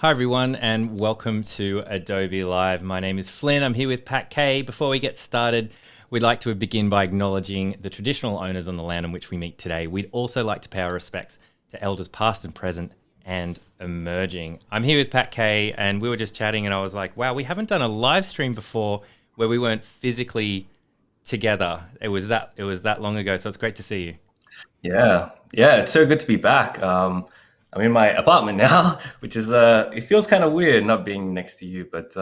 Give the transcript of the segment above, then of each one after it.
Hi everyone and welcome to Adobe Live. My name is Flynn. I'm here with Pat Kay. Before we get started, we'd like to begin by acknowledging the traditional owners on the land on which we meet today. We'd also like to pay our respects to elders past and present and emerging. I'm here with Pat Kay and we were just chatting and I was like, wow, we haven't done a live stream before where we weren't physically together. It was that long ago, so it's great to see you. Yeah, it's so good to be back. I'm in my apartment now, which is it feels kind of weird not being next to you, but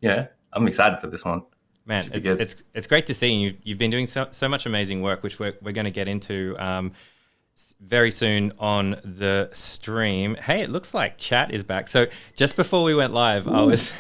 yeah, I'm excited for this one. Man, it's great to see you. You've been doing so much amazing work, which we're going to get into very soon on the stream. Hey, it looks like chat is back. So just before we went live, I was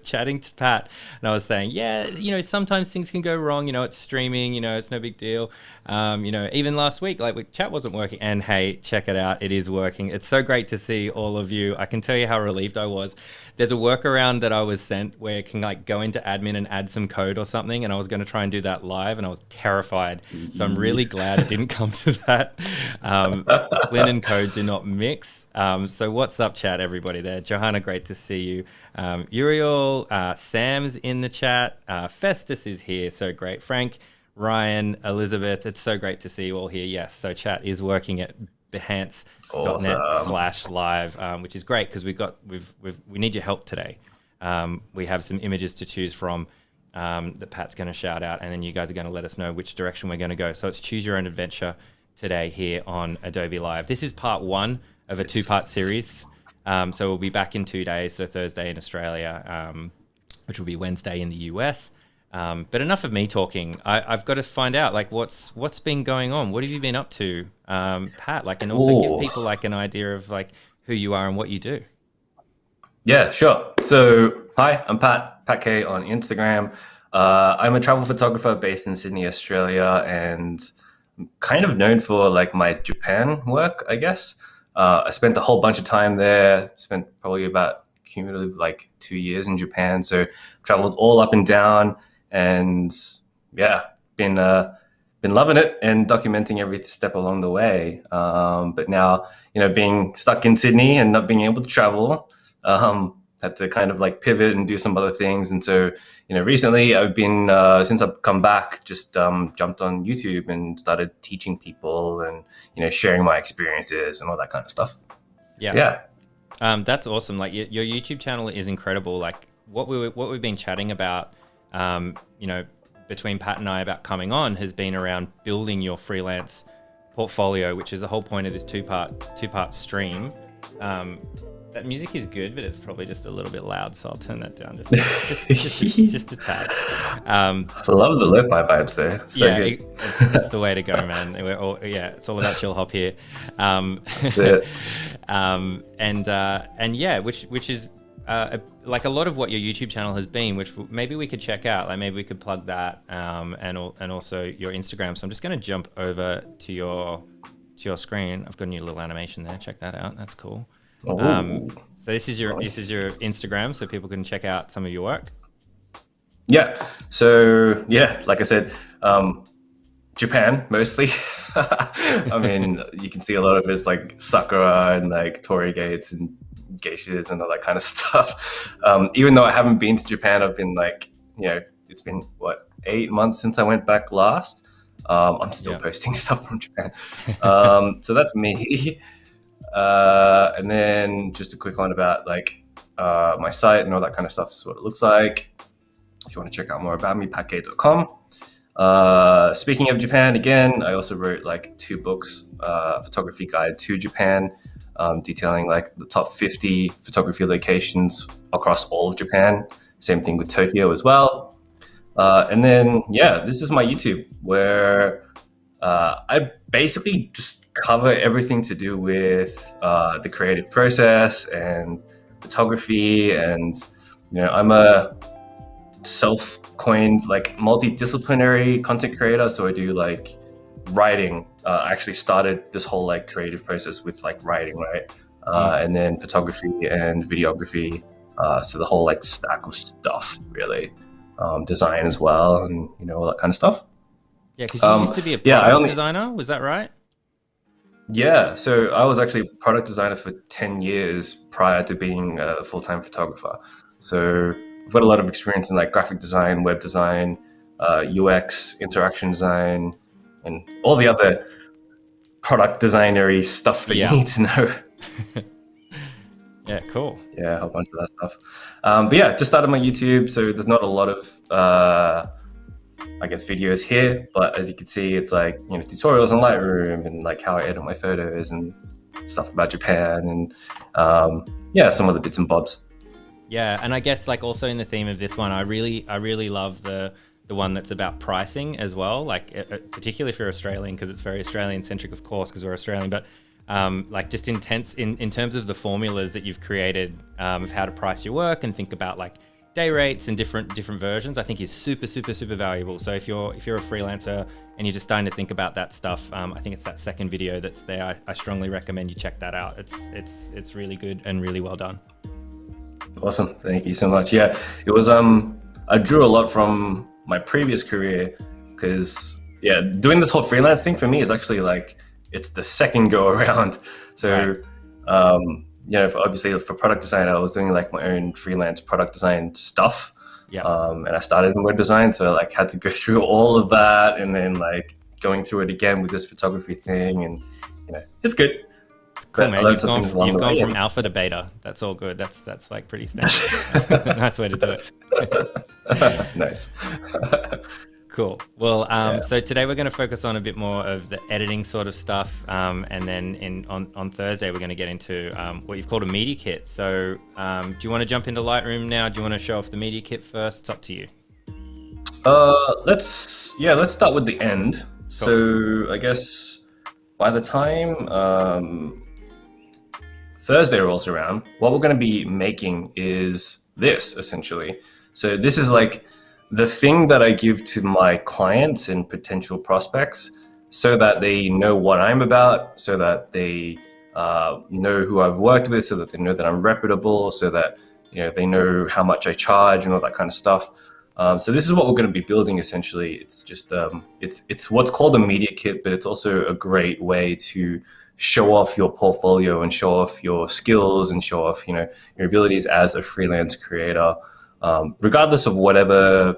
chatting to Pat and I was saying, yeah, sometimes things can go wrong. It's streaming. It's no big deal. Even last week, chat wasn't working. And hey, check it out, it is working. It's so great to see all of you. I can tell you how relieved I was. There's a workaround that I was sent where it can go into admin and add some code or something. And I was going to try and do that live, and I was terrified. So I'm really glad it didn't come to that. Flynn and code do not mix. So what's up, chat, everybody there? Johanna, great to see you. Uriel, Sam's in the chat. Festus is here, so great. Frank, Ryan, Elizabeth, it's so great to see you all here. Yes, so chat is working at behance.net/live, which is great because we need your help today. We have some images to choose from that Pat's going to shout out, and then you guys are going to let us know which direction we're going to go. So it's choose your own adventure today here on Adobe Live. This is part one of a two-part series. So we'll be back in 2 days, so Thursday in Australia, which will be Wednesday in the US. But enough of me talking. I've got to find out what's been going on. What have you been up to, Pat? And also give people an idea of who you are and what you do. Yeah, sure. So hi, I'm Pat Kay on Instagram. I'm a travel photographer based in Sydney, Australia, and I'm kind of known for my Japan work, I guess. I spent a whole bunch of time there. Spent probably about cumulative 2 years in Japan. So traveled all up and down. And yeah, been loving it and documenting every step along the way. But now, being stuck in Sydney and not being able to travel, had to kind of pivot and do some other things. And so, recently I've been, since I've come back, just jumped on YouTube and started teaching people and, sharing my experiences and all that kind of stuff. Yeah. That's awesome. Your YouTube channel is incredible. What we've been chatting about, between Pat and I about coming on has been around building your freelance portfolio, which is the whole point of this two-part stream. That music is good, but it's probably just a little bit loud, so I'll turn that down just a tad. I love the lo-fi vibes there. It's the way to go, man. It's all about chill hop here. That's it. Which is a lot of what your YouTube channel has been, which maybe we could check out. Maybe we could plug that, and also your Instagram. So I'm just going to jump over to your screen. I've got a new little animation there. Check that out. That's cool. So this is your Instagram, so people can check out some of your work. Yeah. So like I said, Japan mostly. I mean, you can see a lot of it's sakura and torii gates and geishas and all that kind of stuff. Even though I haven't been to Japan, I've been it's been 8 months since I went back last. I'm still posting stuff from Japan. So that's me. And then just a quick one about my site and all that kind of stuff. This is what it looks like. If you want to check out more about me, patkay.com. Speaking of Japan, again, I also wrote 2 books, photography guide to Japan, detailing the top 50 photography locations across all of Japan. Same thing with Tokyo as well. And then, this is my YouTube where I basically just cover everything to do with the creative process and photography. And, I'm a self-coined multi-disciplinary content creator. So I do writing. I actually started this whole creative process with writing, right? And then photography and videography. So the whole stack of stuff, really. Design as well, and all that kind of stuff. Yeah, because you used to be a product designer, was that right? Yeah, so I was actually product designer for 10 years prior to being a full-time photographer. So I've got a lot of experience in like graphic design, web design, UX, interaction design, and all the other product designery stuff that you Yeah. need to know. Yeah, cool. Yeah, a whole bunch of that stuff. But yeah, just started my YouTube, so there's not a lot of I guess videos here, but as you can see, it's like, you know, tutorials on Lightroom and like how I edit my photos and stuff about Japan and yeah, some other bits and bobs. Yeah, and I guess like also in the theme of this one, I really love the one that's about pricing as well. Like particularly if you're Australian, because it's very Australian centric, of course, because we're Australian. But like just intense in terms of the formulas that you've created of how to price your work and think about like day rates and different versions, I think is super valuable. So if you're a freelancer and you're just starting to think about that stuff, I think it's that second video that's there. I strongly recommend you check that out. It's really good and really well done. Awesome. Thank you so much. Yeah, it was, I drew a lot from my previous career because, yeah, doing this whole freelance thing for me is actually like, it's the second go around. So, Right. you know, obviously for product design, I was doing like my own freelance product design stuff. Yeah. And I started in web design. So like had to go through all of that and then like going through it again with this photography thing. And, you know, it's good. Cool, But I man. learned You've some gone, things along you've the gone way. from alpha to beta. That's all good. That's like pretty standard. Nice way to do it. Nice. Cool. Well, Yeah. so today we're going to focus on a bit more of the editing sort of stuff, and then on Thursday we're going to get into what you've called a media kit. So, do you want to jump into Lightroom now? Do you want to show off the media kit first? It's up to you. Let's start with the end. So I guess by the time Thursday rolls around, what we're going to be making is this essentially. So this is like the thing that I give to my clients and potential prospects so that they know what I'm about, so that they know who I've worked with, so that they know that I'm reputable, so that, you know, they know how much I charge and all that kind of stuff. So this is what we're going to be building essentially. It's just it's what's called a media kit, but it's also a great way to show off your portfolio and show off your skills and show off, you know, your abilities as a freelance creator, regardless of whatever,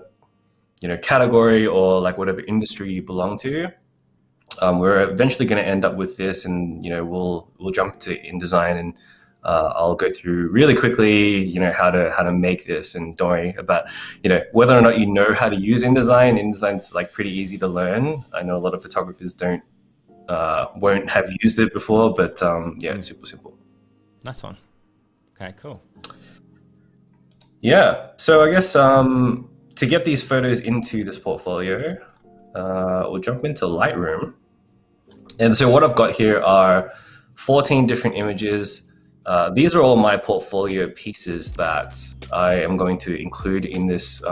you know, category or like whatever industry you belong to. We're eventually going to end up with this, and you know, we'll jump to InDesign, and I'll go through really quickly, you know, how to make this. And don't worry about, you know, whether or not you know how to use InDesign. InDesign's like pretty easy to learn. I know a lot of photographers won't have used it before, but yeah, it's super simple. Nice one. Okay, cool. Yeah, so I guess to get these photos into this portfolio, we'll jump into Lightroom. And so what I've got here are 14 different images. These are all my portfolio pieces that I am going to include in this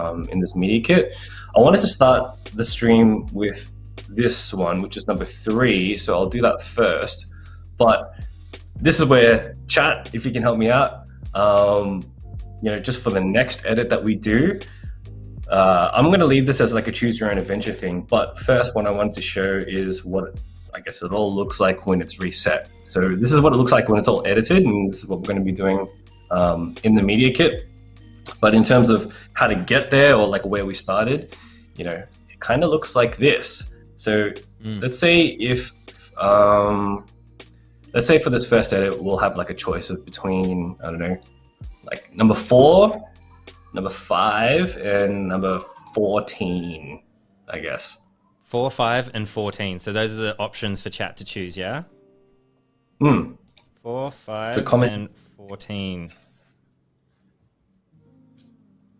media kit. I wanted to start the stream with this one, which is number 3. So I'll do that first. But this is where, chat, if you can help me out, you know, just for the next edit that we do, I'm going to leave this as like a choose your own adventure thing. But first, what I wanted to show is what I guess it all looks like when it's reset. So this is what it looks like when it's all edited, and this is what we're going to be doing in the media kit. But in terms of how to get there, or like where we started, you know, it kind of looks like this. So let's say let's say for this first edit, we'll have like a choice of between, I don't know, like number 4, number 5, and number 14, I guess. 4, 5, and 14. So those are the options for chat to choose, yeah? 4, 5, and 14.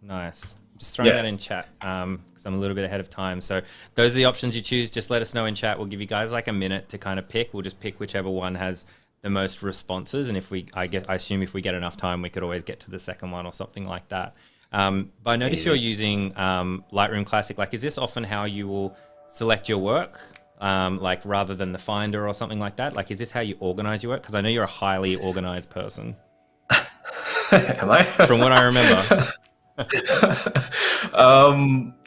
Nice. Just throwing that in chat because I'm a little bit ahead of time. So those are the options you choose. Just let us know in chat. We'll give you guys like a minute to kind of pick. We'll just pick whichever one has the most responses. And if I assume if we get enough time, we could always get to the second one or something like that. But I notice you're using Lightroom Classic. Like, is this often how you will select your work? Like rather than the Finder or something like that? Like, is this how you organize your work? Because I know you're a highly organized person. Am I? From what I remember.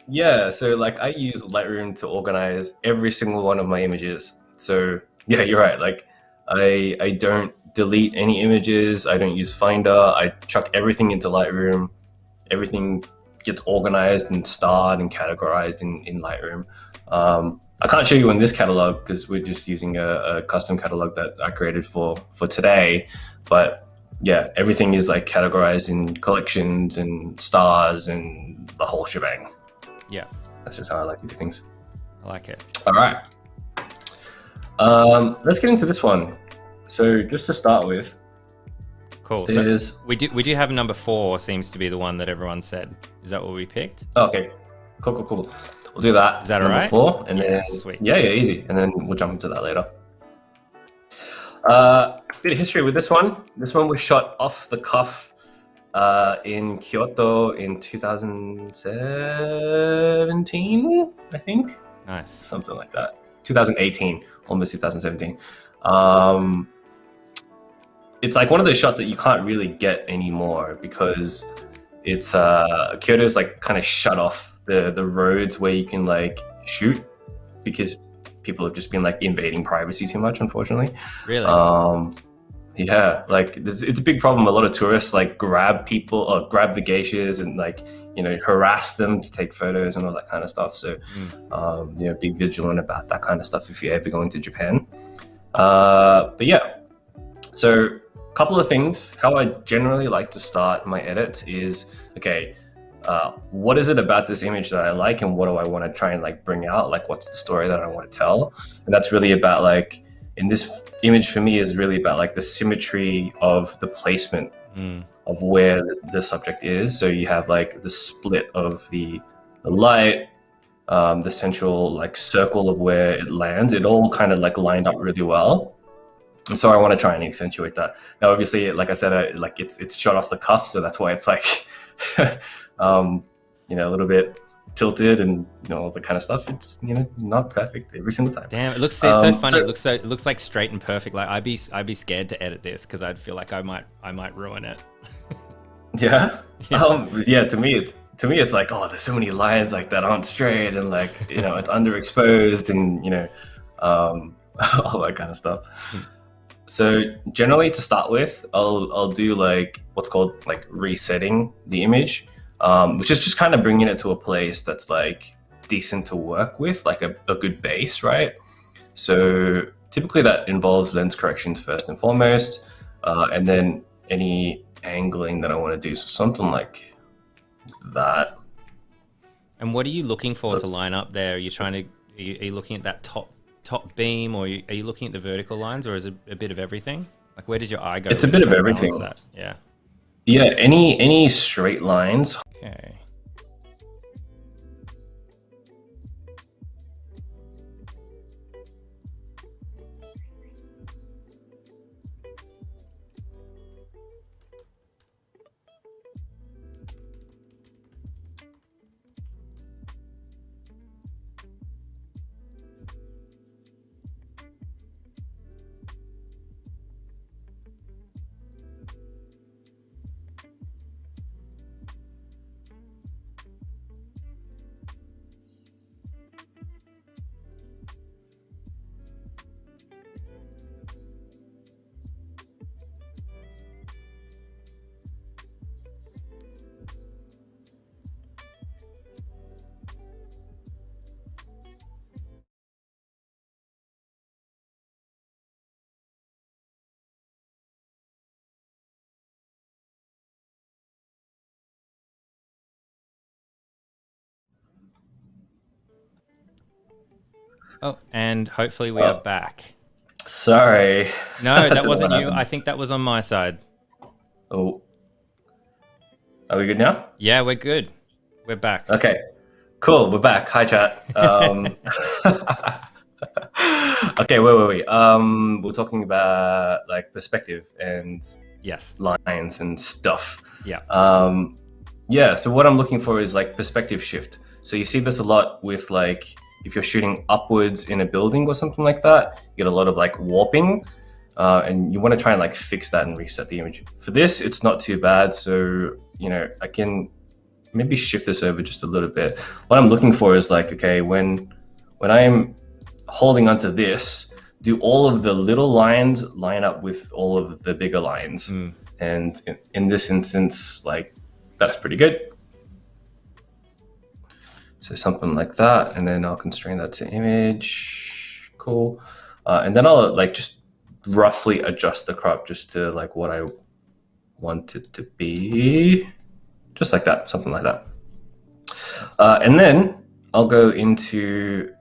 Yeah, so like I use Lightroom to organize every single one of my images. So yeah, you're right. Like I don't delete any images. I don't use Finder. I chuck everything into Lightroom. Everything gets organized and starred and categorized in Lightroom. I can't show you in this catalog because we're just using a custom catalog that I created for today. But yeah, everything is like categorized in collections and stars and the whole shebang. Yeah. That's just how I like to do things. I like it. All right. Let's get into this one. So just to start with, cool. So we do have number 4 seems to be the one that everyone said. Is that what we picked? Okay. Cool. We'll do that. Is that number all right? 4, and then sweet. Yeah, easy. And then we'll jump into that later. Bit of history with this one. This one was shot off the cuff in Kyoto in 2017, I think. Nice. Something like that. 2018, almost 2017. It's like one of those shots that you can't really get anymore because it's Kyoto's like kind of shut off the roads where you can like shoot because people have just been like invading privacy too much, unfortunately. Really? Yeah, like it's a big problem. A lot of tourists like grab people or grab the geishas and like, you know, harass them to take photos and all that kind of stuff. So, you know, be vigilant about that kind of stuff if you're ever going to Japan. But yeah, so a couple of things. How I generally like to start my edits is, okay, what is it about this image that I like and what do I want to try and like bring out? Like, what's the story that I want to tell? And that's really about like, in this image for me is really about like the symmetry of the placement of where the subject is. So you have like the split of the light, the central like circle of where it lands. It all kind of like lined up really well. And so I want to try and accentuate that. Now, obviously, like I said, like it's shot off the cuff, so that's why it's like, you know, a little bit tilted and, you know, all the kind of stuff. It's, you know, not perfect every single time. Damn, it looks so funny. It looks like straight and perfect. Like I'd be scared to edit this because I'd feel like I might ruin it. Yeah. Yeah. To me, it's like, oh, there's so many lines like that aren't straight and like, you know, it's underexposed and, you know, all that kind of stuff. So generally, to start with, I'll do like what's called like resetting the image, which is just kind of bringing it to a place that's like decent to work with, like a good base, right? So typically that involves lens corrections first and foremost, and then any angling that I want to do. So something like that. And what are you looking for to line up there? Are you looking at that top beam, or are you looking at the vertical lines, or is it a bit of everything? Like, where does your eye go? It's a bit of everything. Yeah. Yeah. Any straight lines. Okay. Oh, and hopefully we are back. Sorry. No, that wasn't you. I think that was on my side. Oh. Are we good now? Yeah, we're good. We're back. Okay. Cool. We're back. Hi, chat. Okay, wait. We're talking about like perspective and yes, lines and stuff. Yeah. Yeah. So what I'm looking for is like perspective shift. So you see this a lot with like, if you're shooting upwards in a building or something like that, you get a lot of like warping, and you want to try and like fix that and reset the image. For this, it's not too bad. So, you know, I can maybe shift this over just a little bit. What I'm looking for is like, okay, when I'm holding onto this, do all of the little lines line up with all of the bigger lines? And in this instance, like, that's pretty good. So something like that, and then I'll constrain that to image. Cool. And then I'll like just roughly adjust the crop just to like what I want it to be, just like that, something like that. And then I'll go into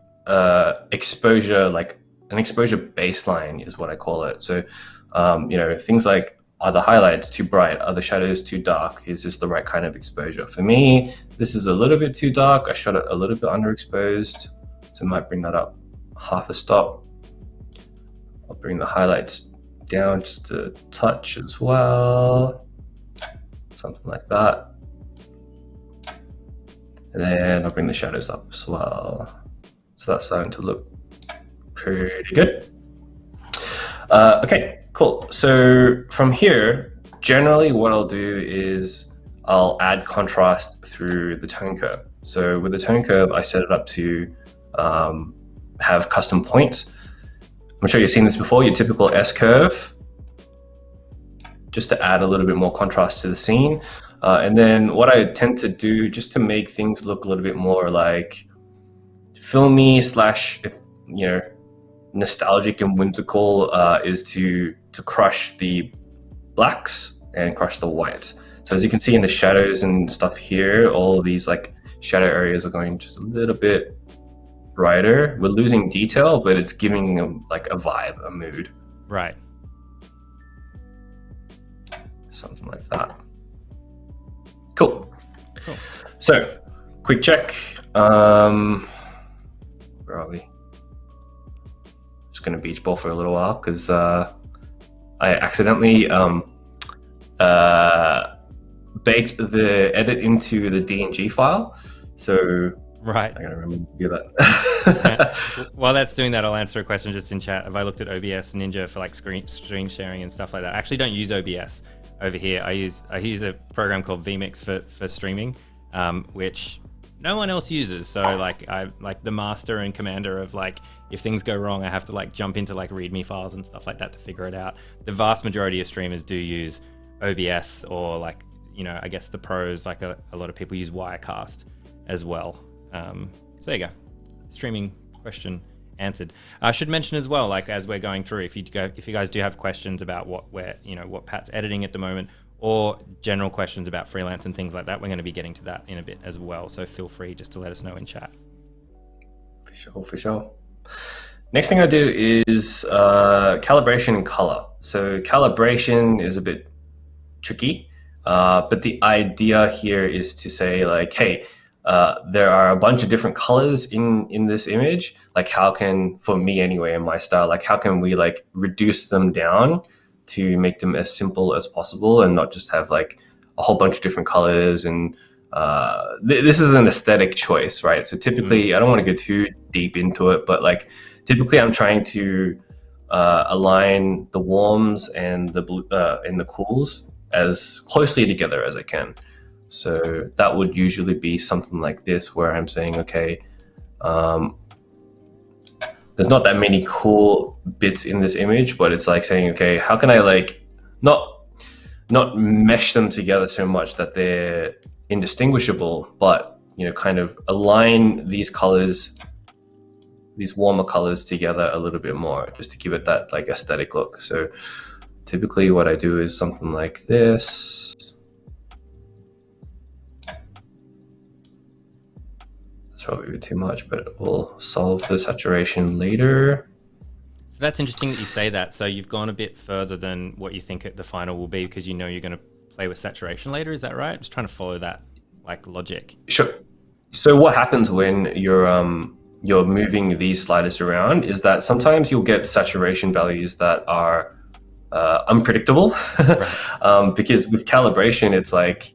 exposure, like an exposure baseline is what I call it. So, you know, things like, are the highlights too bright? Are the shadows too dark? Is this the right kind of exposure? For me, this is a little bit too dark. I shot it a little bit underexposed, so I might bring that up half a stop. I'll bring the highlights down just a touch as well, something like that. And then I'll bring the shadows up as well. So that's starting to look pretty good. Okay, cool. So from here, generally what I'll do is I'll add contrast through the tone curve. So with the tone curve, I set it up to have custom points. I'm sure you've seen this before, your typical S curve, just to add a little bit more contrast to the scene. And then what I tend to do, just to make things look a little bit more like filmy slash, you know, nostalgic and whimsical, is to crush the blacks and crush the whites. So as you can see in the shadows and stuff here, all of these like shadow areas are going just a little bit brighter. We're losing detail, but it's giving them like a vibe, a mood. Right. Something like that. Cool. So, quick check. Where are we? Just gonna beach ball for a little while because I accidentally baked the edit into the DNG file. So right, I gotta remember to do that. Yeah. While that's doing that, I'll answer a question just in chat. Have I looked at OBS Ninja for like screen sharing and stuff like that? I actually don't use OBS over here. I use a program called vMix for streaming, which no one else uses. So like I like the master and commander of like, if things go wrong, I have to like jump into like README files and stuff like that to figure it out. The vast majority of streamers do use OBS, or like, you know, I guess the pros, like a lot of people use Wirecast as well. So there you go. Streaming question answered. I should mention as well, like as we're going through, if you guys do have questions about what Pat's editing at the moment, or general questions about freelance and things like that, we're going to be getting to that in a bit as well. So feel free just to let us know in chat. For sure. Next thing I do is calibration and color. So calibration is a bit tricky, but the idea here is to say like, hey, there are a bunch of different colors in this image. Like how can, for me anyway, in my style, like how can we like reduce them down to make them as simple as possible and not just have like a whole bunch of different colors? And this is an aesthetic choice, right? So typically, I don't want to go too deep into it, but like typically I'm trying to align the warms and the cools as closely together as I can. So that would usually be something like this, where I'm saying, okay, there's not that many cool bits in this image, but it's like saying, okay, how can I like not mesh them together so much that they're indistinguishable, but, you know, kind of align these colors, these warmer colors together a little bit more, just to give it that like aesthetic look. So typically what I do is something like this. It's probably a bit too much, but we'll solve the saturation later. So that's interesting that you say that. So you've gone a bit further than what you think the final will be, because you know you're going to play with saturation later. Is that right? Just trying to follow that like logic. Sure. So what happens when you're moving these sliders around is that sometimes you'll get saturation values that are unpredictable. Right. Because with calibration, it's like,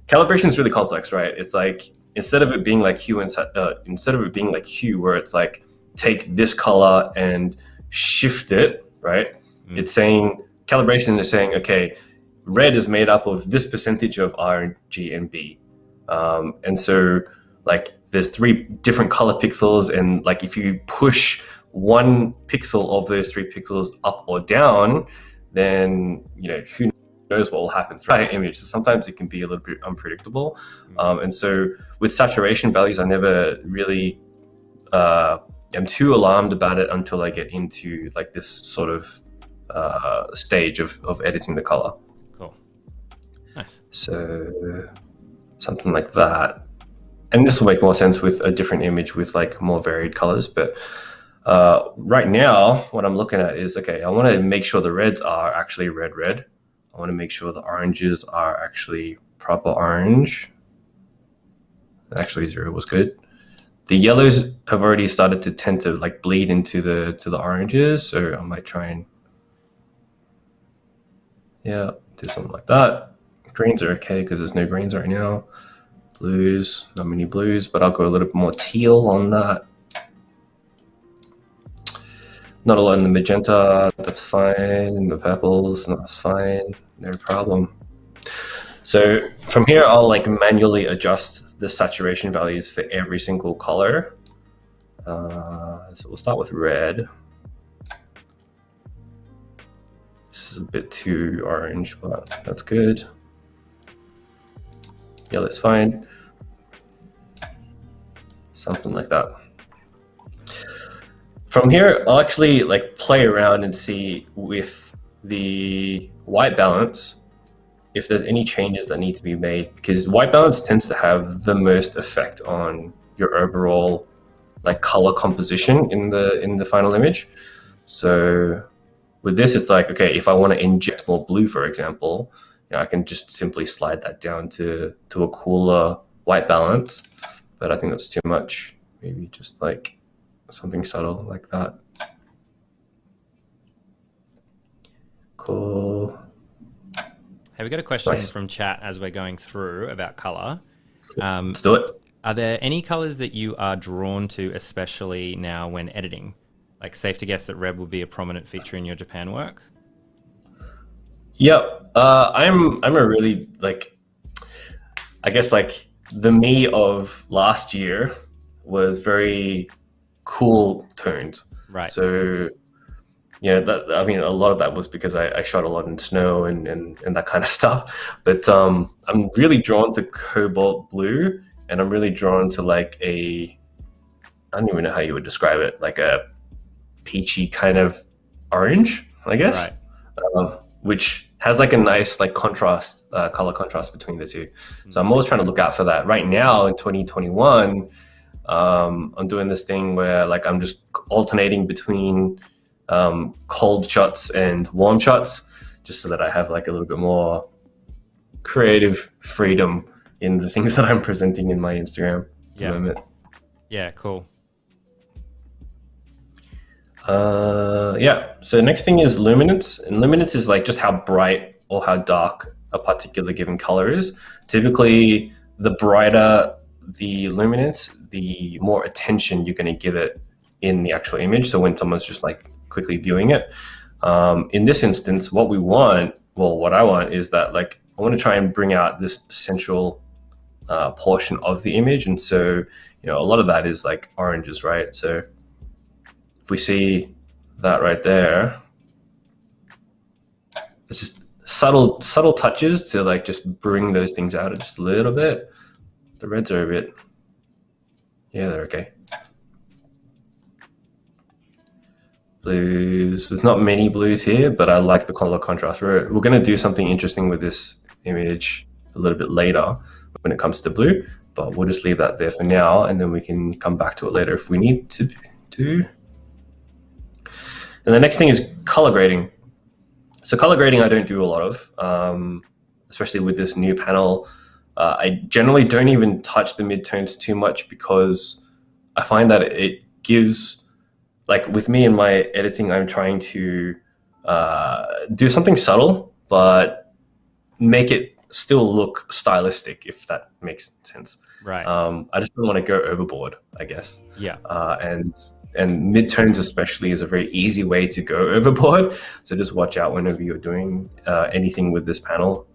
calibration is really complex, right? It's like, instead of it being like hue where it's like, take this color and shift it, right? It's saying, calibration is saying, okay, red is made up of this percentage of R, G, and B. And so like there's 3 different color pixels, and like if you push one pixel of those 3 pixels up or down, then who knows what will happen throughout the image. So sometimes it can be a little bit unpredictable. And so with saturation values, I never really am too alarmed about it until I get into like this sort of stage of editing the color. Cool. Nice. So something like that. And this will make more sense with a different image with like more varied colors. But right now, what I'm looking at is, okay, I want to make sure the reds are actually red. I want to make sure the oranges are actually proper orange. Actually, 0 was good. The yellows have already started to tend to like bleed into the oranges. So I might try and, do something like that. Greens are okay because there's no greens right now. Blues, not many blues, but I'll go a little bit more teal on that. Not a lot in the magenta, that's fine. The purples, that's fine, no problem. So from here, I'll like manually adjust the saturation values for every single color. So we'll start with red. This is a bit too orange, but that's good. Yellow's fine. Something like that. From here, I'll actually like play around and see with the white balance if there's any changes that need to be made, because white balance tends to have the most effect on your overall like color composition in the final image. So with this, it's like, okay, if I want to inject more blue, for example, I can just simply slide that down to a cooler white balance, but I think that's too much. Maybe just like something subtle like that. Cool. Hey, we got a question Nice. from chat as we're going through about color. Let's do it. Are there any colors that you are drawn to, especially now when editing? Like, safe to guess that red will be a prominent feature in your Japan work? Yep. I'm a really like, I guess like the me of last year was very cool tones. Right. So that, I mean, a lot of that was because I shot a lot in snow and that kind of stuff. But I'm really drawn to cobalt blue, and I'm really drawn to like I don't even know how you would describe it, like a peachy kind of orange, I guess. Right. Which has like a nice like contrast, color contrast between the two. So I'm always trying to look out for that. Right now in 2021, I'm doing this thing where like I'm just alternating between cold shots and warm shots, just so that I have like a little bit more creative freedom in the things that I'm presenting in my Instagram at the moment. Yeah, cool. So next thing is luminance, and luminance is like just how bright or how dark a particular given color is. Typically, the brighter the luminance, the more attention you're going to give it in the actual image. So when someone's just like quickly viewing it, in this instance, what I want is that like I want to try and bring out this central portion of the image, and so a lot of that is like oranges, right? So if we see that right there, it's just subtle touches to like just bring those things out just a little bit. The reds are a bit, they're okay. Blues, there's not many blues here, but I like the color contrast. We're going to do something interesting with this image a little bit later when it comes to blue, but we'll just leave that there for now, and then we can come back to it later if we need to do. And the next thing is color grading. So color grading I don't do a lot of, especially with this new panel. I generally don't even touch the midtones too much, because I find that it gives, like with me in my editing, I'm trying to do something subtle, but make it still look stylistic, if that makes sense. Right. I just don't want to go overboard, I guess. Yeah. And midtones especially is a very easy way to go overboard. So just watch out whenever you're doing anything with this panel.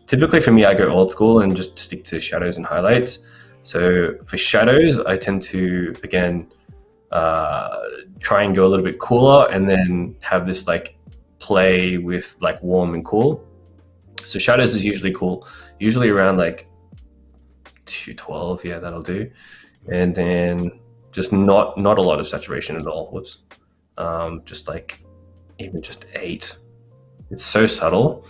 Typically for me, I go old school and just stick to shadows and highlights. So for shadows, I tend to, again, try and go a little bit cooler, and then have this like play with like warm and cool. So shadows is usually cool, usually around like 212. Yeah, that'll do. And then just not a lot of saturation at all. Whoops. Just like even just 8. It's so subtle.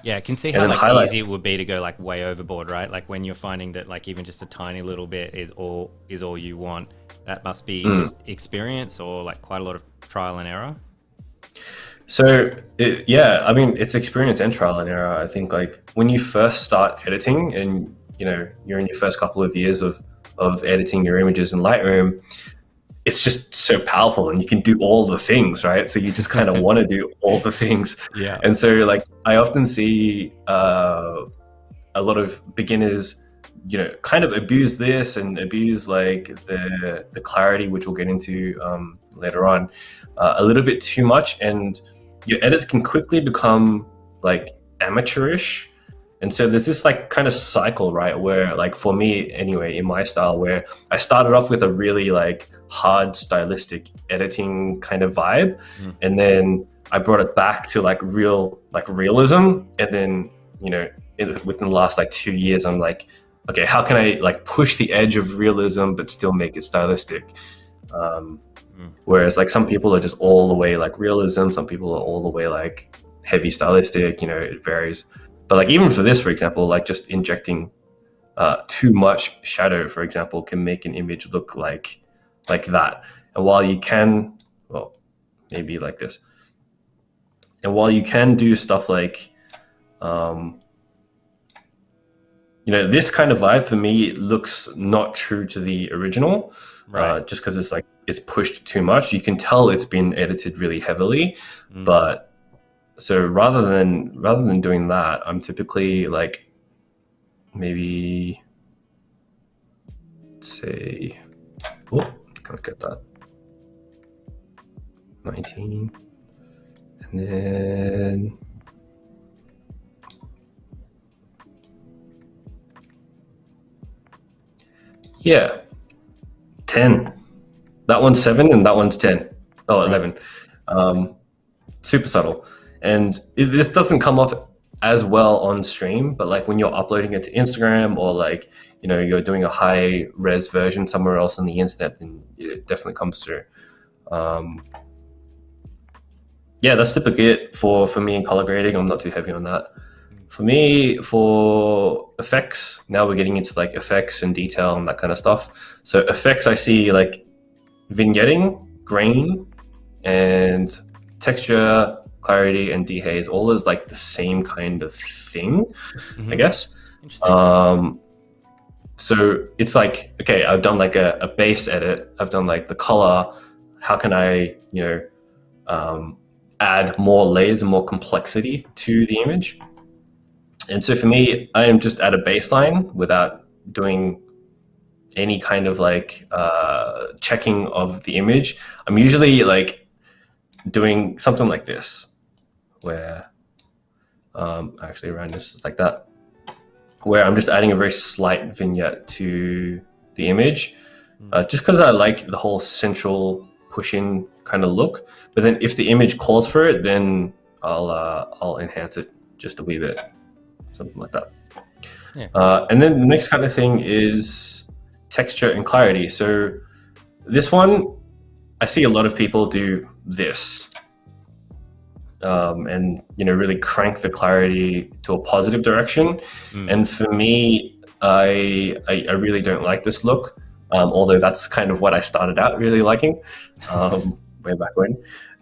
Yeah, I can see how like easy it would be to go like way overboard, right? Like when you're finding that like even just a tiny little bit is all you want. That must be just experience or like quite a lot of trial and error. So yeah, I mean, it's experience and trial and error. I think like when you first start editing and you're in your first couple of years of editing your images in Lightroom, it's just so powerful and you can do all the things, right? So you just kind of want to do all the things. Yeah. And so like I often see a lot of beginners, kind of abuse this and abuse like the clarity, which we'll get into later on, a little bit too much, and your edits can quickly become like amateurish. And so there's this like kind of cycle, right, where like for me anyway, in my style, where I started off with a really like hard stylistic editing kind of vibe, and then I brought it back to like realism, and then within the last like 2 years I'm like, okay, how can I like push the edge of realism but still make it stylistic? Whereas like some people are just all the way like realism, some people are all the way like heavy stylistic, it varies. But like even for this, for example, like just injecting too much shadow, for example, can make an image look like that. And while you can, well, maybe like this. And while you can do stuff like, this kind of vibe for me looks not true to the original, right? Just because it's pushed too much. You can tell it's been edited really heavily, but. So rather than doing that, I'm typically like maybe say, can't get that, 19, and then yeah, 10. That one's 7 and that one's 10. Oh, 11. Super subtle. And this doesn't come off as well on stream, but like when you're uploading it to Instagram or like, you're doing a high res version somewhere else on the internet, then it definitely comes through. Yeah, that's typically it for me in color grading. I'm not too heavy on that. For me, for effects, now we're getting into like effects and detail and that kind of stuff. So effects, I see like vignetting, grain, and texture, clarity, and dehaze, all is like the same kind of thing, I guess. Interesting. So it's like, okay, I've done like a base edit, I've done like the color, how can I, add more layers and more complexity to the image? And so for me, I am just at a baseline without doing any kind of like checking of the image. I'm usually like doing something like this, where actually around this is like that, where I'm just adding a very slight vignette to the image, just because I like the whole central push-in kind of look. But then if the image calls for it, then I'll enhance it just a wee bit, something like that. Yeah. And then the next kind of thing is texture and clarity. So this one, I see a lot of people do this. And really crank the clarity to a positive direction. And for me, I really don't like this look, although that's kind of what I started out really liking way back when.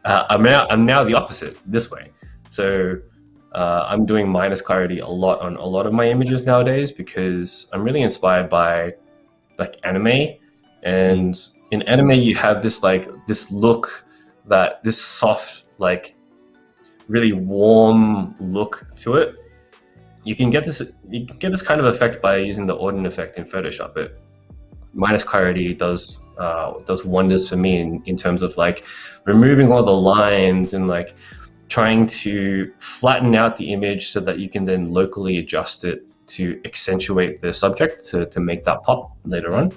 I'm now the opposite, this way. So I'm doing minus clarity a lot on a lot of my images nowadays, because I'm really inspired by like anime. And in anime, you have this like this look, this soft, like really warm look to it. You can get this kind of effect by using the Auden effect in Photoshop. It minus clarity does wonders for me in terms of like removing all the lines and like trying to flatten out the image so that you can then locally adjust it to accentuate the subject to make that pop later on.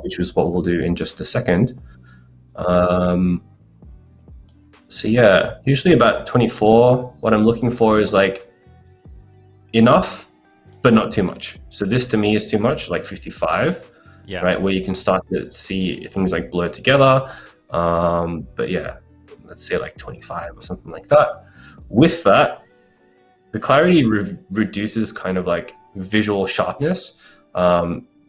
which is what we'll do in just a second. So yeah, usually about 24. What I'm looking for is like enough, but not too much. So this to me is too much, like 55, right? Where you can start to see things like blur together. But yeah, let's say like 25 or something like that. With that, the clarity reduces kind of like visual sharpness.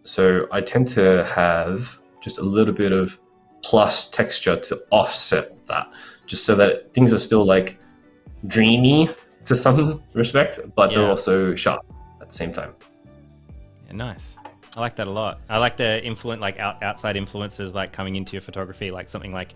So I tend to have just a little bit of plus texture to offset that, just so that things are still like dreamy to some respect, but they're also sharp at the same time. Yeah, nice. I like that a lot. I like the influence, like outside influences, like coming into your photography, like something like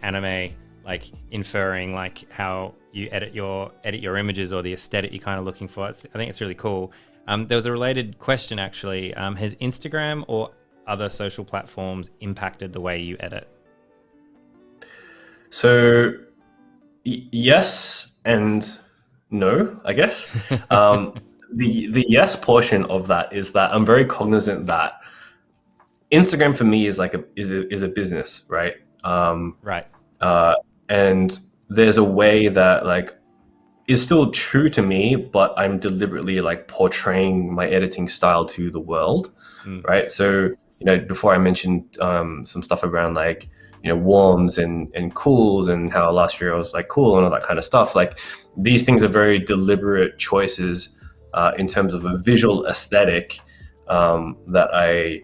anime, like inferring like how you edit your images or the aesthetic you're kind of looking for. I think it's really cool. There was a related question actually. Has Instagram or other social platforms impacted the way you edit? So yes and no, I guess. The yes portion of that is that I'm very cognizant that Instagram for me is like is a business, right? Right. And there's a way that like is still true to me, but I'm deliberately like portraying my editing style to the world, right? So before I mentioned some stuff around like warms and cools and how last year I was like cool and all that kind of stuff. Like these things are very deliberate choices in terms of a visual aesthetic that I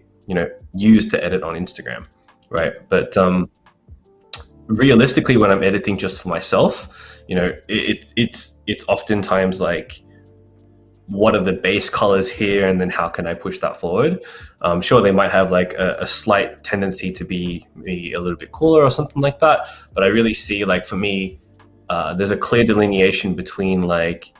use to edit on Instagram, right? But realistically, when I'm editing just for myself, it's oftentimes like, what are the base colors here, and then how can I push that forward? Sure, they might have like a slight tendency to be maybe a little bit cooler or something like that, but I really see like for me, there's a clear delineation between like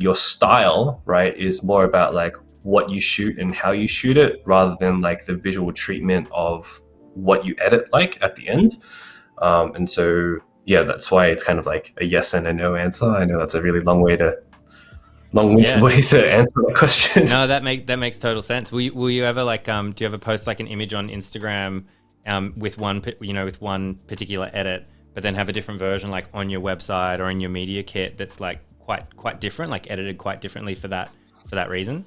your style, right, is more about like what you shoot and how you shoot it, rather than like the visual treatment of what you edit like at the end. And so yeah, that's why it's kind of like a yes and a no answer. I know that's a really long way to answer that question. No, that makes total sense. Will you ever like do you ever post like an image on Instagram with one particular edit, but then have a different version like on your website or in your media kit that's like quite different, like edited quite differently for that reason?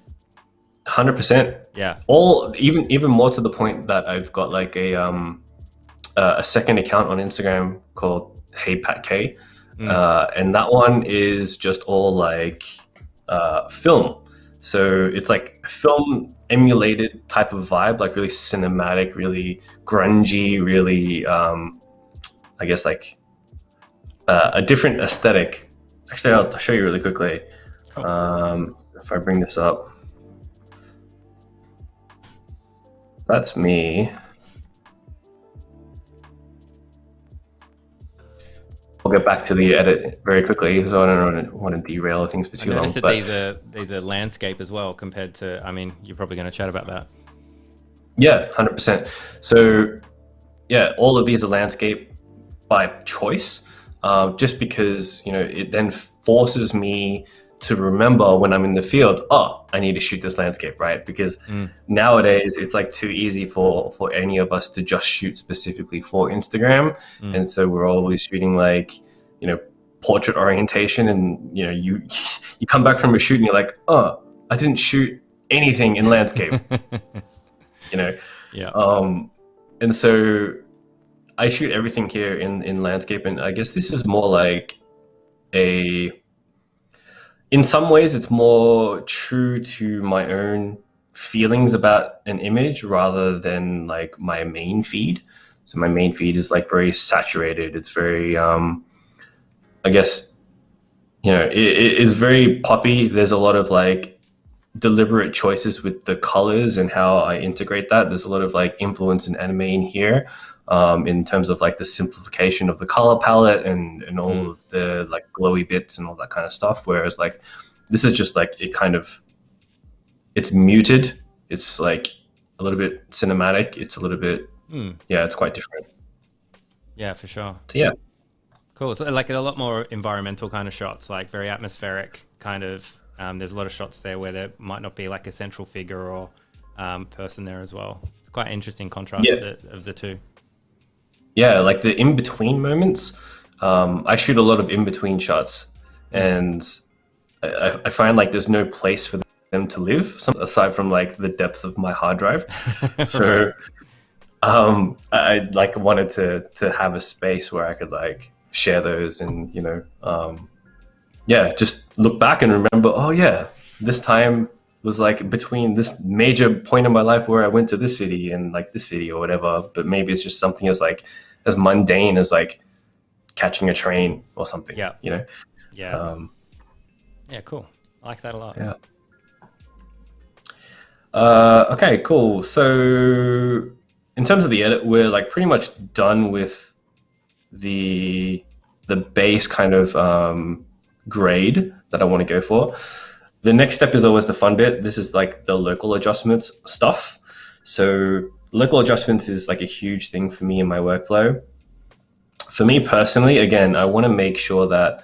100%. Yeah. Even more to the point that I've got like a second account on Instagram called Hey Pat K, and that one is just all like film. So it's like a film emulated type of vibe, like really cinematic, really grungy, really I guess like a different aesthetic. Actually, I'll show you really quickly. Cool. If I bring this up, that's me. I'll get back to the edit very quickly, so I don't want to derail things for too long. I noticed that these are landscape as well, compared to, I mean, you're probably going to chat about that. Yeah, 100%. So yeah, all of these are landscape by choice, just because it then forces me to remember when I'm in the field, I need to shoot this landscape, right? Because nowadays it's like too easy for any of us to just shoot specifically for Instagram. And so we're always shooting like, portrait orientation, and you come back from a shoot and you're like, I didn't shoot anything in landscape. Yeah. And so I shoot everything here in landscape, and I guess this is more like in some ways, it's more true to my own feelings about an image rather than like my main feed. So my main feed is like very saturated. It's very, I guess, it's very poppy. There's a lot of like deliberate choices with the colors and how I integrate that. There's a lot of like influence in anime in here. In terms of like the simplification of the color palette and all of the like glowy bits and all that kind of stuff. Whereas like, this is just like, it's muted. It's like a little bit cinematic. It's a little bit, it's quite different. Yeah, for sure. So yeah. Cool. So like a lot more environmental kind of shots, like very atmospheric kind of, there's a lot of shots there where there might not be like a central figure or person there as well. It's quite interesting contrast of the two. Yeah, like the in-between moments. I shoot a lot of in-between shots, and I find like there's no place for them to live aside from like the depths of my hard drive. So I like wanted to have a space where I could like share those and, you know, just look back and remember, oh yeah, this time was like between this major point in my life where I went to this city and like this city or whatever, but maybe it's just something as like as mundane as like catching a train or something. Yeah. You know? Yeah. Yeah, cool. I like that a lot. Yeah. Okay, cool. So in terms of the edit, we're like pretty much done with the base kind of grade that I want to go for. The next step is always the fun bit. This is like the local adjustments stuff. So local adjustments is like a huge thing for me in my workflow. For me personally, again, I want to make sure that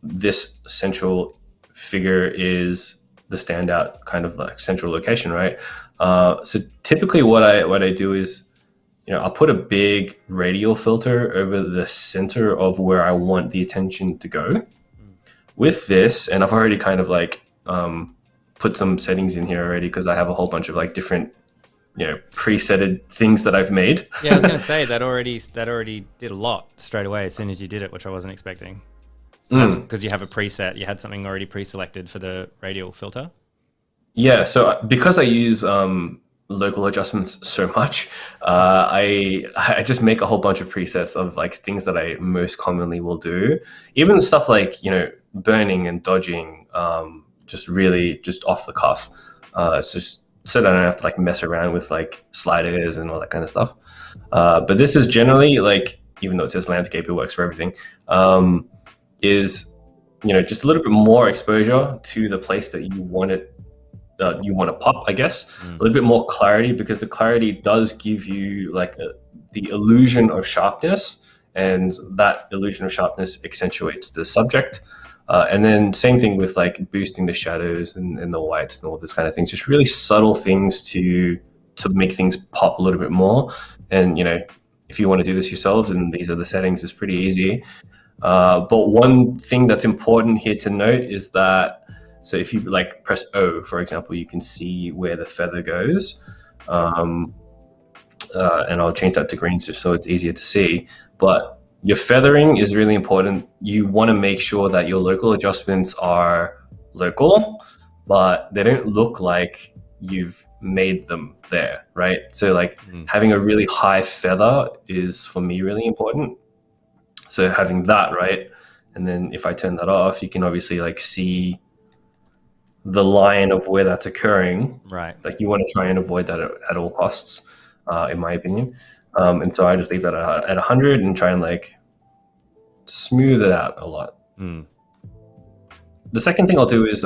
this central figure is the standout kind of like central location, right? So typically what I do is, you know, I'll put a big radial filter over the center of where I want the attention to go. With this, and I've already kind of like put some settings in here already because I have a whole bunch of like different, you know, presetted things that I've made. Yeah, I was going to say that already did a lot straight away as soon as you did it, which I wasn't expecting. So that's because you have a preset, you had something already pre-selected for the radial filter. Yeah, so because I use local adjustments so much, I just make a whole bunch of presets of like things that I most commonly will do. Even stuff like, you know, burning and dodging, just really just off the cuff. It's just so that I don't have to like mess around with like sliders and all that kind of stuff. But this is generally like, even though it says landscape, it works for everything, is, you know, just a little bit more exposure to the place that you want it. You want to pop, I guess, a little bit more clarity, because the clarity does give you like the illusion of sharpness, and that illusion of sharpness accentuates the subject. And then same thing with like boosting the shadows and the whites and all this kind of things, just really subtle things to make things pop a little bit more. And, you know, if you want to do this yourselves, and these are the settings, it's pretty easy. But one thing that's important here to note is that, so if you like press O, for example, you can see where the feather goes. And I'll change that to green just so it's easier to see. But your feathering is really important. You want to make sure that your local adjustments are local, but they don't look like you've made them there, right? So like having a really high feather is, for me, really important. So having that, right? And then if I turn that off, you can obviously like see the line of where that's occurring. Right. Like you want to try and avoid that at all costs, in my opinion. And so I just leave that at 100 and try and like smooth it out a lot. The second thing I'll do is,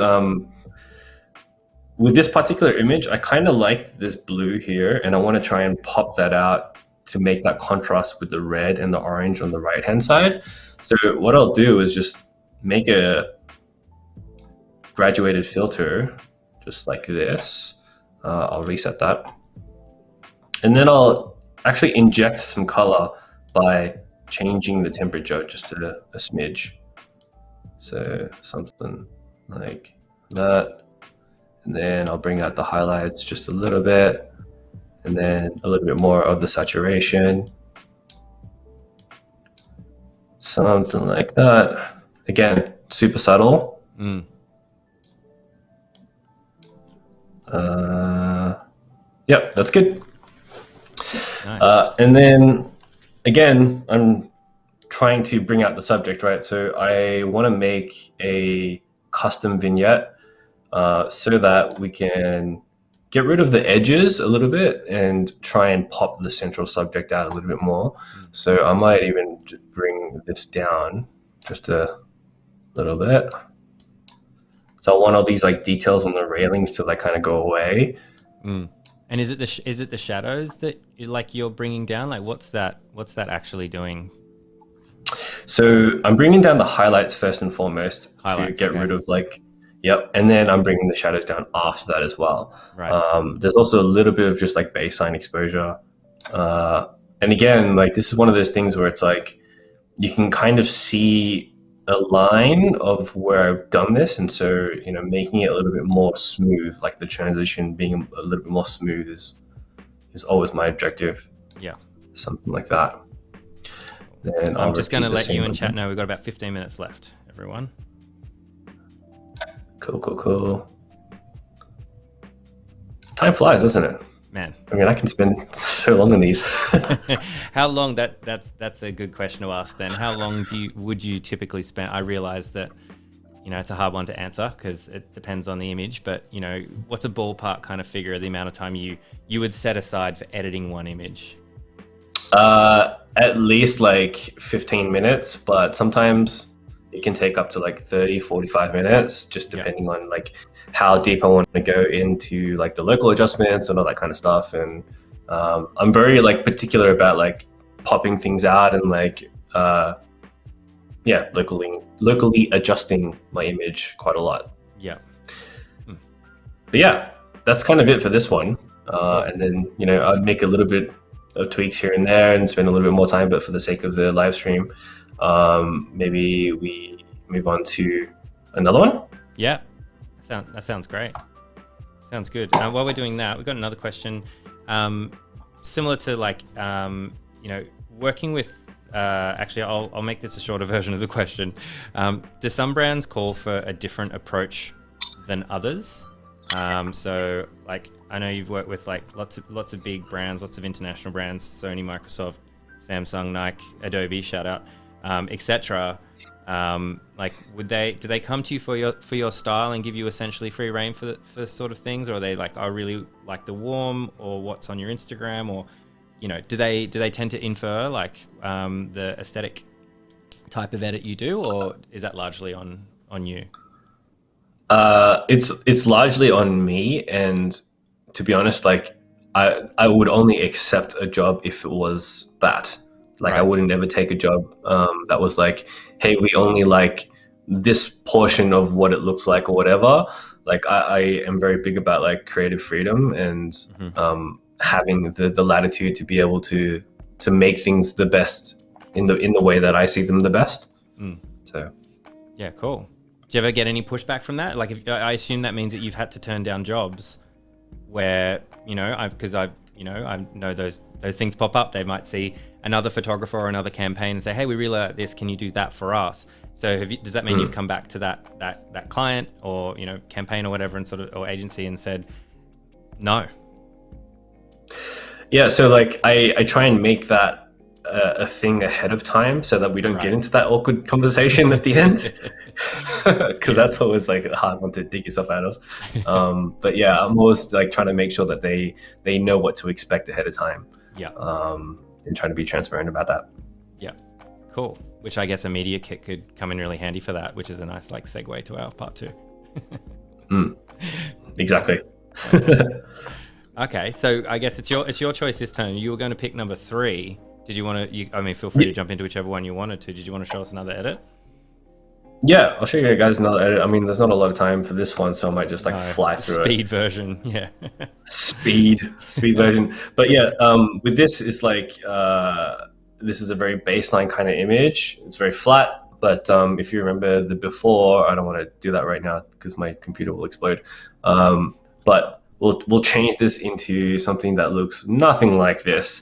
with this particular image, I kind of like this blue here, and I want to try and pop that out to make that contrast with the red and the orange on the right-hand side. So what I'll do is just make a graduated filter just like this. I'll reset that. And then I'll actually inject some color by changing the temperature just to a smidge. So something like that. And then I'll bring out the highlights just a little bit, and then a little bit more of the saturation. Something like that. Again, super subtle. Yep, that's good. Nice. And then again, I'm trying to bring out the subject, right? So I want to make a custom vignette so that we can get rid of the edges a little bit and try and pop the central subject out a little bit more. So I might even just bring this down just a little bit. So I want all these like details on the railings to like kind of go away. And is it the shadows that you're bringing down? Like what's that actually doing? So I'm bringing down the highlights first and foremost to get rid of like, Yep. And then I'm bringing the shadows down after that as well. Right. There's also a little bit of just like baseline exposure. And again, like this is one of those things where it's like, you can kind of see a line of where I've done this. And so, making it a little bit more smooth, like the transition being a little bit more smooth is always my objective. Yeah. Something like that. Then I'm just going to let you in chat know we've got about 15 minutes left, everyone. Cool. Time flies, doesn't it? Man. I mean, I can spend so long on these. How long? That's a good question to ask then. How long would you typically spend? I realize that, it's a hard one to answer because it depends on the image, but, what's a ballpark kind of figure of the amount of time you would set aside for editing one image? At least like 15 minutes, but sometimes it can take up to like 30, 45 minutes, just depending on like how deep I want to go into like the local adjustments and all that kind of stuff. And I'm very like particular about like popping things out and like locally adjusting my image quite a lot. Yeah. But yeah, that's kind of it for this one. And then I'd make a little bit of tweaks here and there and spend a little bit more time, but for the sake of the live stream, maybe we move on to another one. Yeah, that sounds great. Sounds good. While we're doing that, we've got another question, similar to like working with. Actually, I'll make this a shorter version of the question. Do some brands call for a different approach than others? So like I know you've worked with like lots of big brands, lots of international brands, Sony, Microsoft, Samsung, Nike, Adobe, shout out, etc. Like do they come to you for your style and give you essentially free reign for sort of things, or are they like, I really like the warm, or what's on your Instagram, or do they tend to infer like the aesthetic type of edit you do, or is that largely on you? It's largely on me, and to be honest, like I would only accept a job if it was that. Like right. I wouldn't ever take a job that was like, hey, we only like this portion of what it looks like or whatever. Like I am very big about like creative freedom and having the latitude to be able to make things the best in the way that I see them the best. So yeah, cool. Do you ever get any pushback from that? Like, I assume that means that you've had to turn down jobs where, I know those things pop up. They might see another photographer or another campaign and say, hey, we really like this. Can you do that for us? So does that mean you've come back to that client or, campaign or whatever and or agency and said, no? Yeah. So like I try and make that a thing ahead of time so that we don't get into that awkward conversation at the end, because that's always like a hard one to dig yourself out of. But yeah, I'm always like trying to make sure that they know what to expect ahead of time. Yeah. And trying to be transparent about that. Yeah. Cool. Which I guess a media kit could come in really handy for that, which is a nice like segue to our part 2. Exactly. Okay, so I guess it's your choice this time. You were going to pick number 3. Did you want to? Feel free to jump into whichever one you wanted to. Did you want to show us another edit? Yeah, I'll show you guys another edit. I mean, there's not a lot of time for this one, so I might just like fly through it. Speed version, yeah. Speed version. But yeah, with this, it's like this is a very baseline kind of image. It's very flat. But if you remember the before, I don't want to do that right now because my computer will explode. But we'll change this into something that looks nothing like this.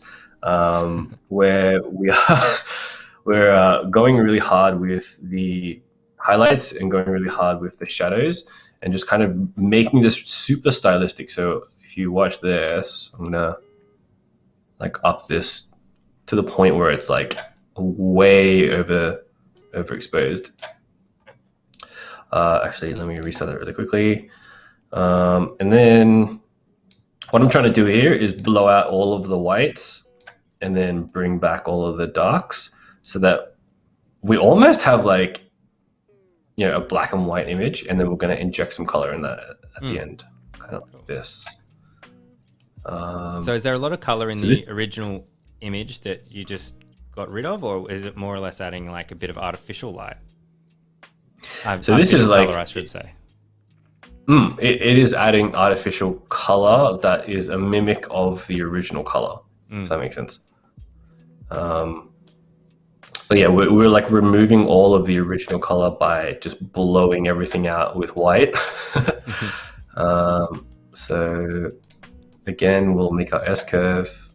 Where we're going really hard with the highlights and going really hard with the shadows and just kind of making this super stylistic. So if you watch this, I'm gonna like up this to the point where it's like way overexposed. Actually, let me reset that really quickly. And then what I'm trying to do here is blow out all of the whites and then bring back all of the darks so that we almost have like, a black and white image, and then we're going to inject some color in that at the end, kind of like this. So is there a lot of color in the original image that you just got rid of, or is it more or less adding like a bit of artificial light? So this is like, color, I should say. It is adding artificial color that is a mimic of the original color. If that makes sense. But yeah, we're like removing all of the original color by just blowing everything out with white. So again, we'll make our S-curve.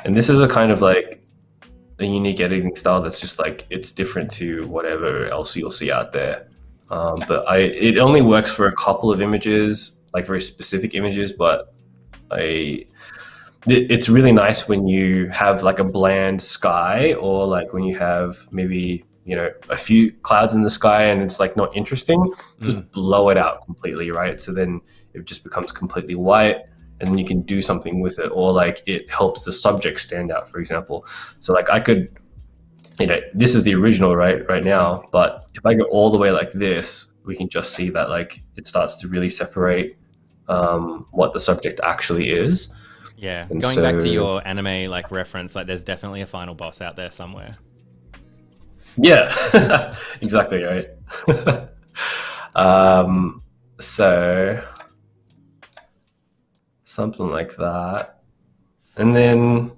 And this is a kind of like a unique editing style that's just like, it's different to whatever else you'll see out there. But it only works for a couple of images, like very specific images, but it's really nice when you have like a bland sky, or like when you have maybe, you know, a few clouds in the sky and it's like not interesting, just blow it out completely, right? So then it just becomes completely white, and then you can do something with it, or like it helps the subject stand out, for example. So like I could, you know, this is the original right now, but if I go all the way like this, we can just see that like it starts to really separate what the subject actually is. Yeah, and going back to your anime like reference, like there's definitely a final boss out there somewhere. Yeah, exactly right. So something like that. And then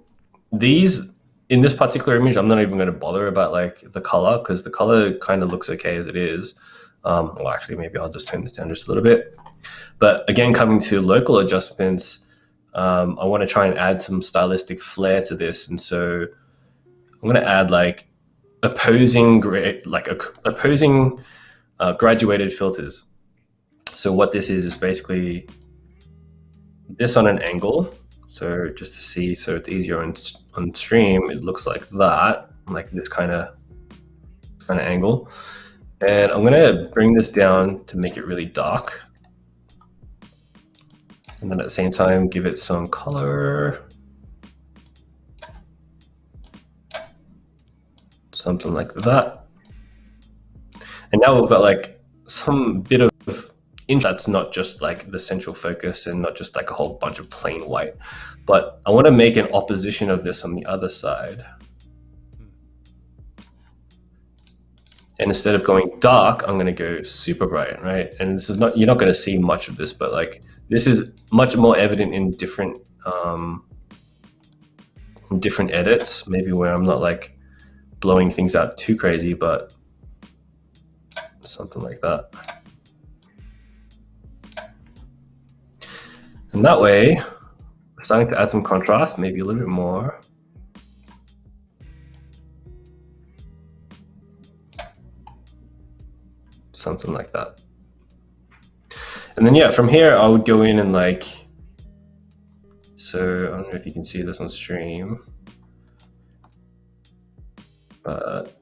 these, in this particular image, I'm not even going to bother about like the color, because the color kind of looks okay as it is. Well, actually, maybe I'll just turn this down just a little bit. But again, coming to local adjustments, I want to try and add some stylistic flair to this. And so I'm going to add like opposing graduated filters. So what this is basically this on an angle. So just to see, so it's easier on stream, it looks like that, like this kind of angle. And I'm gonna bring this down to make it really dark. And then at the same time, give it some color. Something like that. And now we've got like some bit of that's not just like the central focus and not just like a whole bunch of plain white, but I want to make an opposition of this on the other side. And instead of going dark, I'm going to go super bright, right? And this is not, you're not going to see much of this, but like this is much more evident in different edits, maybe where I'm not like blowing things out too crazy, but something like that. And that way, we're starting to add some contrast, maybe a little bit more. Something like that. And then yeah, from here I would go in and like, so I don't know if you can see this on stream, but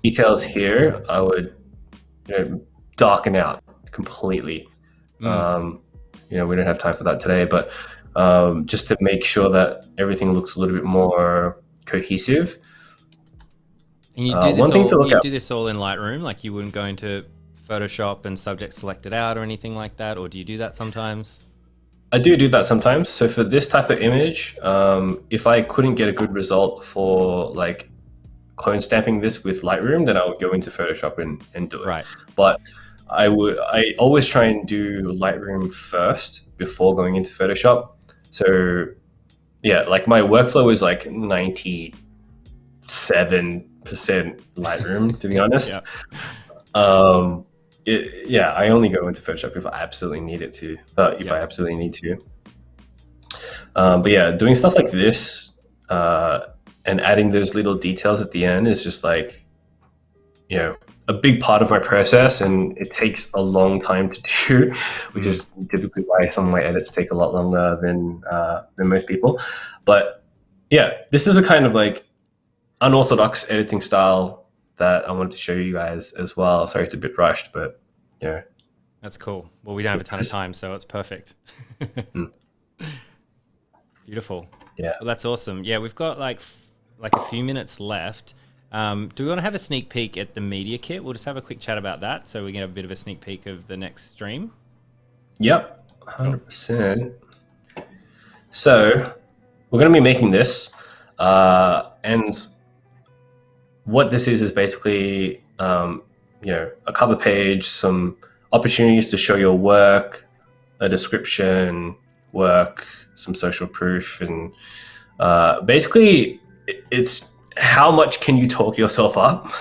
details here, I would, you know, darken out completely. You know, we don't have time for that today, but just to make sure that everything looks a little bit more cohesive. And you do this do this all in Lightroom? Like you wouldn't go into Photoshop and subject select it out or anything like that? Or do you do that sometimes? I do that sometimes. So for this type of image, if I couldn't get a good result for like clone stamping this with Lightroom, then I would go into Photoshop and do it. Right. But I always try and do Lightroom first before going into Photoshop. So yeah, like my workflow is like 97% Lightroom, to be honest. Yeah. I only go into Photoshop if I absolutely need it to, I absolutely need to. But yeah, doing stuff like this and adding those little details at the end is just like, you know, a big part of my process, and it takes a long time to do, which is typically why some of my edits take a lot longer than most people. But yeah, this is a kind of like unorthodox editing style that I wanted to show you guys as well. Sorry, it's a bit rushed, but yeah. That's cool. Well, we don't have a ton of time, so it's perfect. Beautiful. Yeah. Well, that's awesome. Yeah, we've got like a few minutes left. Do we want to have a sneak peek at the media kit? We'll just have a quick chat about that, so we can have a bit of a sneak peek of the next stream. Yep, 100%. So we're going to be making this, and what this is basically a cover page, some opportunities to show your work, a description, work, some social proof, and basically it's how much can you talk yourself up,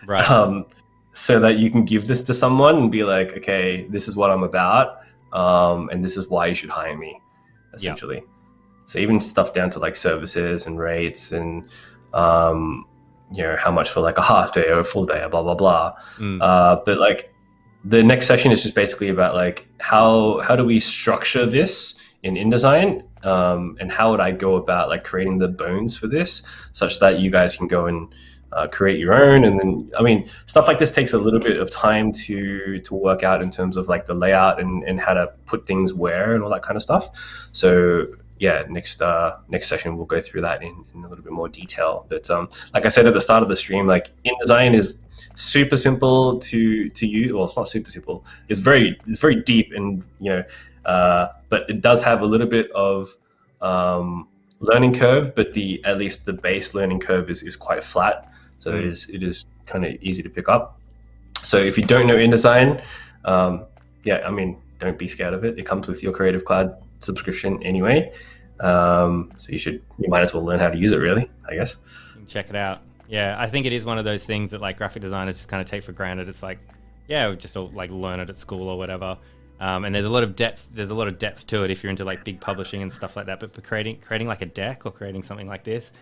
Right. so that you can give this to someone and be like, okay, this is what I'm about, and this is why you should hire me, essentially. Yeah. So even stuff down to like services and rates and how much for like a half day or a full day, blah blah blah. But like the next session is just basically about like how do we structure this in InDesign, and how would I go about like creating the bones for this such that you guys can go and create your own. And then, I mean, stuff like this takes a little bit of time to work out in terms of like the layout and how to put things where and all that kind of stuff. So yeah, next session we'll go through that in a little bit more detail. But like I said at the start of the stream, like InDesign is super simple to use. Well, it's not super simple. It's very deep, and but it does have a little bit of learning curve. But at least the base learning curve is quite flat, so it is kind of easy to pick up. So if you don't know InDesign, I mean, don't be scared of it. It comes with your Creative Cloud subscription anyway, so you might as well learn how to use it, really, I guess. Check it out. Yeah, I think it is one of those things that like graphic designers just kind of take for granted. It's like, yeah, we just all like learn it at school or whatever. And there's a lot of depth. There's a lot of depth to it if you're into like big publishing and stuff like that. But for creating like a deck or creating something like this,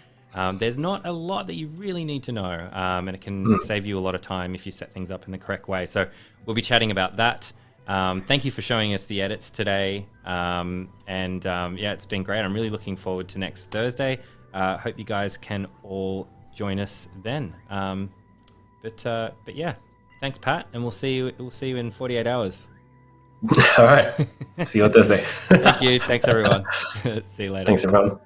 there's not a lot that you really need to know, and it can save you a lot of time if you set things up in the correct way. So we'll be chatting about that. Thank you for showing us the edits today. Yeah, it's been great. I'm really looking forward to next Thursday. Hope you guys can all join us then. But yeah, thanks, Pat, and we'll see you in 48 hours. All right. See you on Thursday. Thank you. Thanks, everyone. See you later. Thanks, everyone.